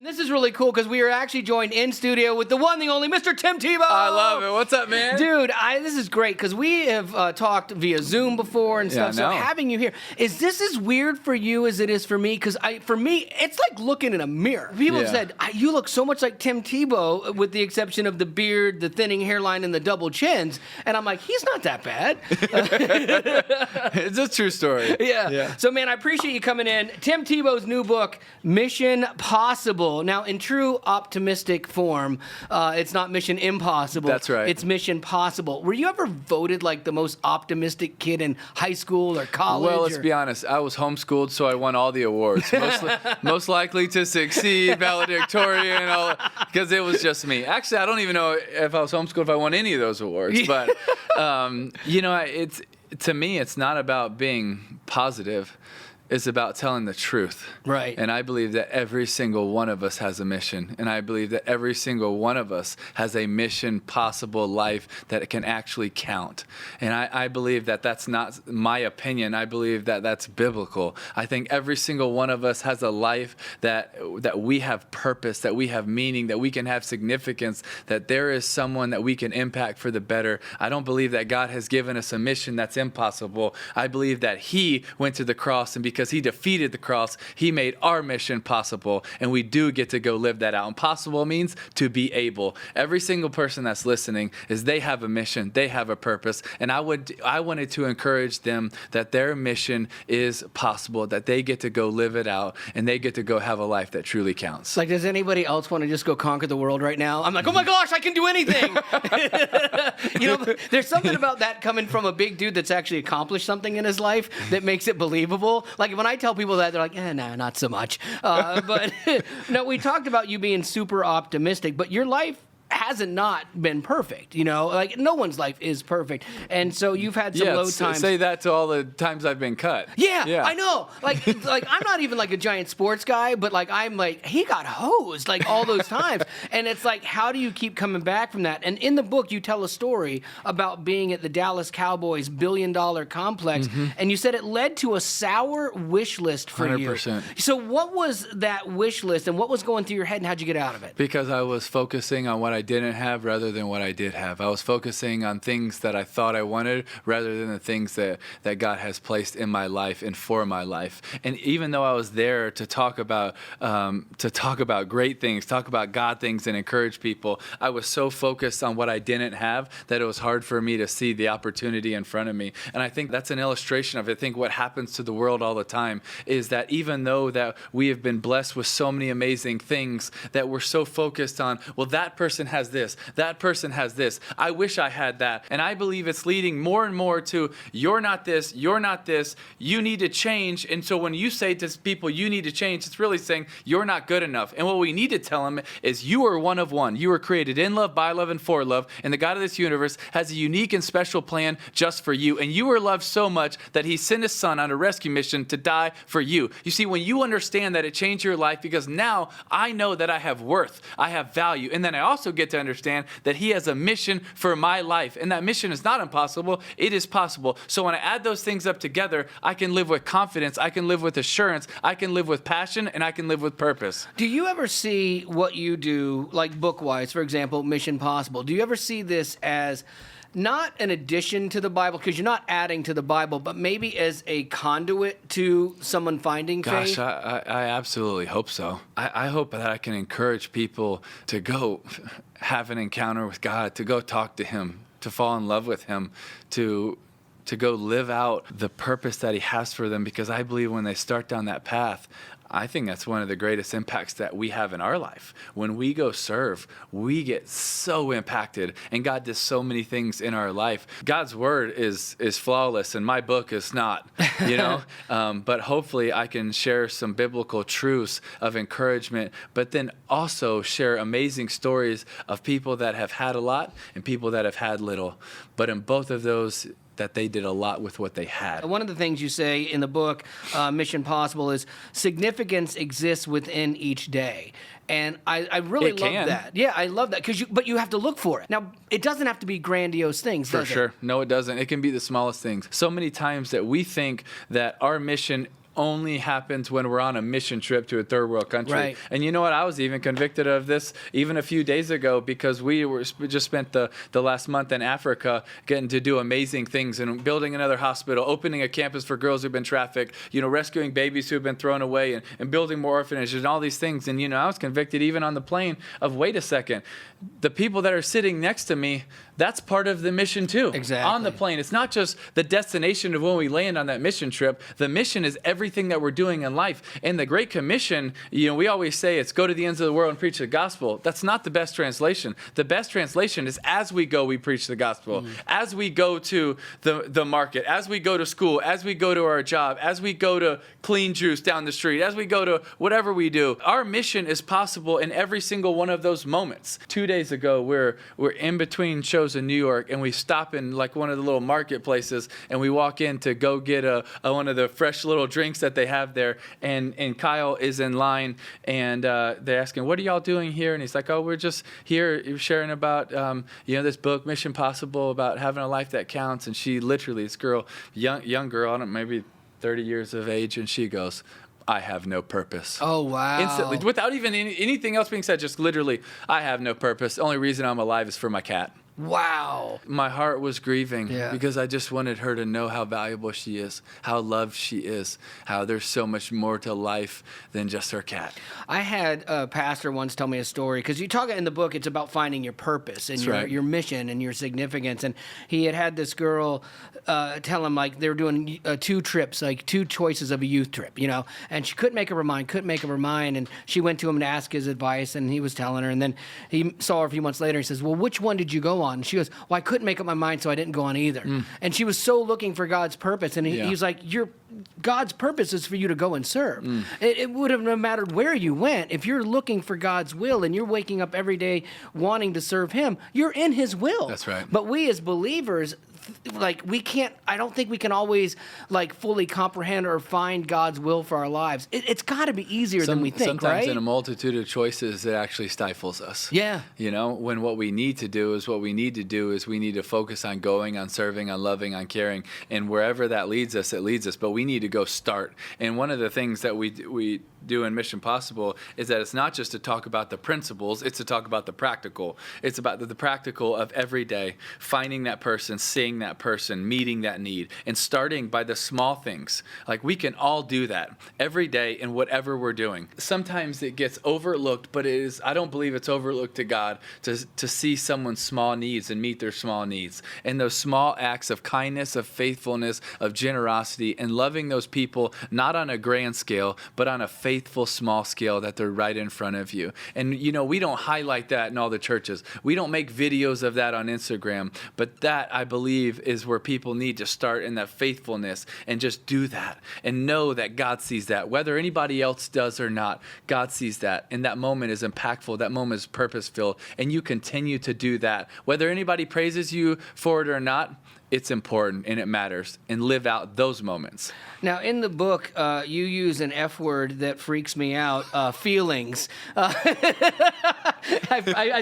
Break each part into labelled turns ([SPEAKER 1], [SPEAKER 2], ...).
[SPEAKER 1] This is really cool because we are actually joined in studio with the one, the only, Mr. Tim Tebow.
[SPEAKER 2] I love it. What's up, man?
[SPEAKER 1] Dude, this is great because we have talked via Zoom before and stuff. So having you here, is this as weird for you as it is for me? Because for me, it's like looking in a mirror. People have said, you look so much like Tim Tebow with the exception of the beard, the thinning hairline, and the double chins. And I'm like, he's not that bad.
[SPEAKER 2] It's a true story.
[SPEAKER 1] Yeah. So, man, I appreciate you coming in. Tim Tebow's new book, Mission Possible. Now, in true optimistic form, it's not Mission Impossible.
[SPEAKER 2] That's right.
[SPEAKER 1] It's Mission Possible. Were you ever voted like the most optimistic kid in high school or college?
[SPEAKER 2] Well, let's be honest. I was homeschooled, so I won all the awards. Most likely to succeed, valedictorian, because it was just me. Actually, I don't even know if I was homeschooled if I won any of those awards. But, to me, it's not about being positive. It's about telling the truth.
[SPEAKER 1] Right.
[SPEAKER 2] And I believe that every single one of us has a mission. And I believe that every single one of us has a mission possible life that can actually count. And I believe that that's not my opinion. I believe that that's biblical. I think every single one of us has a life that we have purpose, that we have meaning, that we can have significance, that there is someone that we can impact for the better. I don't believe that God has given us a mission that's impossible. I believe that He went to the cross, and because He defeated the cross, He made our mission possible, and we do get to go live that out. And possible means to be able. Every single person that's listening they have a mission, they have a purpose, and I wanted to encourage them that their mission is possible, that they get to go live it out, and they get to go have a life that truly counts.
[SPEAKER 1] Like, does anybody else want to just go conquer the world right now? I'm like, oh my gosh, I can do anything. There's something about that coming from a big dude that's actually accomplished something in his life that makes it believable. Like, when I tell people that, they're like, nah, not so much. But no, we talked about you being super optimistic, but your life hasn't not been perfect, like no one's life is perfect. And so you've had some low times.
[SPEAKER 2] Say that to all the times I've been cut.
[SPEAKER 1] Yeah. I know. Like I'm not even like a giant sports guy, but like I'm like, he got hosed like all those times. And it's like, how do you keep coming back from that? And in the book, you tell a story about being at the Dallas Cowboys $1 billion complex. And you said it led to a sour wish list for
[SPEAKER 2] 100%.
[SPEAKER 1] you. So what was that wish list and what was going through your head and how'd you get out of it?
[SPEAKER 2] Because I was focusing on what I didn't have rather than what I did have. I was focusing on things that I thought I wanted rather than the things that God has placed in my life and for my life. And even though I was there to talk about great things, talk about God things and encourage people, I was so focused on what I didn't have that it was hard for me to see the opportunity in front of me. And I think that's an illustration of, I think, what happens to the world all the time is that even though that we have been blessed with so many amazing things, that we're so focused on, well, that person has this, that person has this, I wish I had that. And I believe it's leading more and more to, you're not this, you need to change. And so when you say to people, you need to change, it's really saying you're not good enough. And what we need to tell them is you are one of one. You were created in love, by love, and for love. And the God of this universe has a unique and special plan just for you. And you were loved so much that He sent His Son on a rescue mission to die for you. You see, when you understand that, it changed your life, because now I know that I have worth, I have value. And then I also get to understand that He has a mission for my life. And that mission is not impossible. It is possible. So when I add those things up together, I can live with confidence. I can live with assurance. I can live with passion, and I can live with purpose.
[SPEAKER 1] Do you ever see what you do, like book-wise, for example, Mission Possible? Do you ever see this as not an addition to the Bible, because you're not adding to the Bible, but maybe as a conduit to someone finding faith?
[SPEAKER 2] Gosh, I absolutely hope so. I hope that I can encourage people to go have an encounter with God, to go talk to Him, to fall in love with Him, to go live out the purpose that He has for them, because I believe when they start down that path, I think that's one of the greatest impacts that we have in our life. When we go serve, we get so impacted, and God does so many things in our life. God's word is flawless, and my book is not, but hopefully I can share some biblical truths of encouragement, but then also share amazing stories of people that have had a lot and people that have had little. But in both of those, that they did a lot with what they had.
[SPEAKER 1] One of the things you say in the book, Mission Possible, is significance exists within each day. And I really love that. Yeah, I love that. But you have to look for it. Now, it doesn't have to be grandiose things, does it?
[SPEAKER 2] For sure. No, it doesn't. It can be the smallest things. So many times that we think that our mission only happens when we're on a mission trip to a third world country.
[SPEAKER 1] Right.
[SPEAKER 2] And you know what? I was even convicted of this even a few days ago because we just spent the last month in Africa getting to do amazing things and building another hospital, opening a campus for girls who've been trafficked, rescuing babies who've been thrown away, and building more orphanages and all these things. And, I was convicted even on the plane of, wait a second, the people that are sitting next to me, that's part of the mission too.
[SPEAKER 1] Exactly.
[SPEAKER 2] On the plane. It's not just the destination of when we land on that mission trip. The mission is everything that we're doing in life. And the Great Commission, we always say it's go to the ends of the world and preach the gospel. That's not the best translation. The best translation is as we go, we preach the gospel. As we go to the market, as we go to school, as we go to our job, as we go to clean juice down the street, as we go to whatever we do, our mission is possible in every single one of those moments. 2 days ago, we're in between shows in New York, and we stop in like one of the little marketplaces, and we walk in to go get one of the fresh little drinks that they have there, and Kyle is in line, and they're asking, what are y'all doing here? And he's like, oh, we're just here sharing about this book, Mission Possible, about having a life that counts. And she literally, this girl, young girl, I don't know, maybe 30 years of age, and she goes, I have no purpose.
[SPEAKER 1] Oh, wow.
[SPEAKER 2] Instantly, without even anything else being said, just literally, I have no purpose. The only reason I'm alive is for my cat.
[SPEAKER 1] Wow.
[SPEAKER 2] My heart was grieving
[SPEAKER 1] Yeah.
[SPEAKER 2] because I just wanted her to know how valuable she is, how loved she is, how there's so much more to life than just her cat.
[SPEAKER 1] I had a pastor once tell me a story, because you talk in the book, it's about finding your purpose and your mission and your significance. And he had this girl tell him, like, they were doing 2 trips, like 2 choices of a youth trip, and she couldn't make up her mind. And she went to him to ask his advice, and he was telling her. And then he saw her a few months later. He says, well, which one did you go on? And she goes, well, I couldn't make up my mind, so I didn't go on either. And she was so looking for God's purpose. And he was like, God's purpose is for you to go and serve. It would have no mattered where you went. If you're looking for God's will and you're waking up every day wanting to serve him, you're in his will.
[SPEAKER 2] That's right.
[SPEAKER 1] But we as believers, I don't think we can always fully comprehend or find God's will for our lives. It's got to be easier than we think,
[SPEAKER 2] sometimes
[SPEAKER 1] right?
[SPEAKER 2] in a multitude of choices, it actually stifles us.
[SPEAKER 1] Yeah.
[SPEAKER 2] When what we need to do is we need to focus on going, on serving, on loving, on caring. And wherever that leads us, it leads us. But we need to go start. And one of the things that we do in Mission Possible is that it's not just to talk about the principles, it's to talk about the practical. It's about the practical of every day, finding that person, seeing that person, meeting that need, and starting by the small things. Like, we can all do that every day in whatever we're doing. Sometimes it gets overlooked, but I don't believe it's overlooked to God to see someone's small needs and meet their small needs. And those small acts of kindness, of faithfulness, of generosity, and loving those people, not on a grand scale, but on a faithful small scale, that they're right in front of you. And we don't highlight that in all the churches. We don't make videos of that on Instagram, but that, I believe, is where people need to start, in that faithfulness, and just do that and know that God sees that. Whether anybody else does or not, God sees that. And that moment is impactful. That moment is purpose-filled. And you continue to do that. Whether anybody praises you for it or not, it's important and it matters, and live out those moments.
[SPEAKER 1] Now, in the book, you use an F word that freaks me out, feelings. I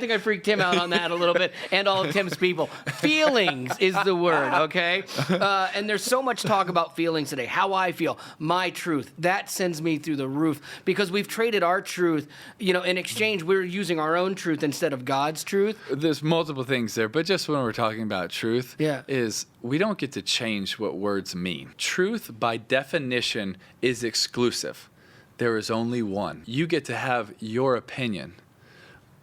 [SPEAKER 1] think I freaked Tim out on that a little bit, and all of Tim's people. Feelings is the word, okay? And there's so much talk about feelings today. How I feel, my truth, that sends me through the roof, because we've traded our truth. In exchange, we're using our own truth instead of God's truth.
[SPEAKER 2] There's multiple things there, but just when we're talking about truth, is we don't get to change what words mean. Truth, by definition, is exclusive. There is only one. You get to have your opinion,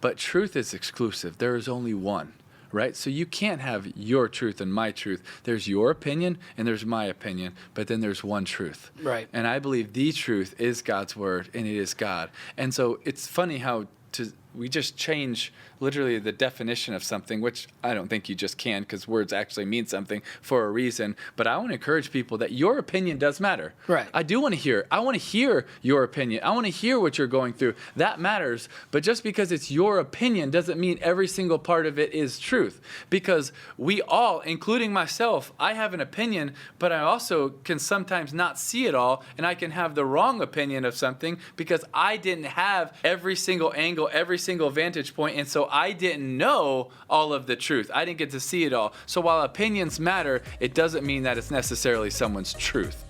[SPEAKER 2] but truth is exclusive. There is only one, right? So you can't have your truth and my truth. There's your opinion and there's my opinion, but then there's one truth.
[SPEAKER 1] Right.
[SPEAKER 2] And I believe the truth is God's word, and it is God. And so it's funny how we just change literally the definition of something, which I don't think you just can, because words actually mean something for a reason. But I want to encourage people that your opinion does matter.
[SPEAKER 1] Right.
[SPEAKER 2] I do want to hear. I want to hear your opinion. I want to hear what you're going through. That matters. But just because it's your opinion doesn't mean every single part of it is truth. Because we all, including myself, I have an opinion, but I also can sometimes not see it all, and I can have the wrong opinion of something because I didn't have every single angle, every single vantage point, and so I didn't know all of the truth. I didn't get to see it all. So while opinions matter, it doesn't mean that it's necessarily someone's truth.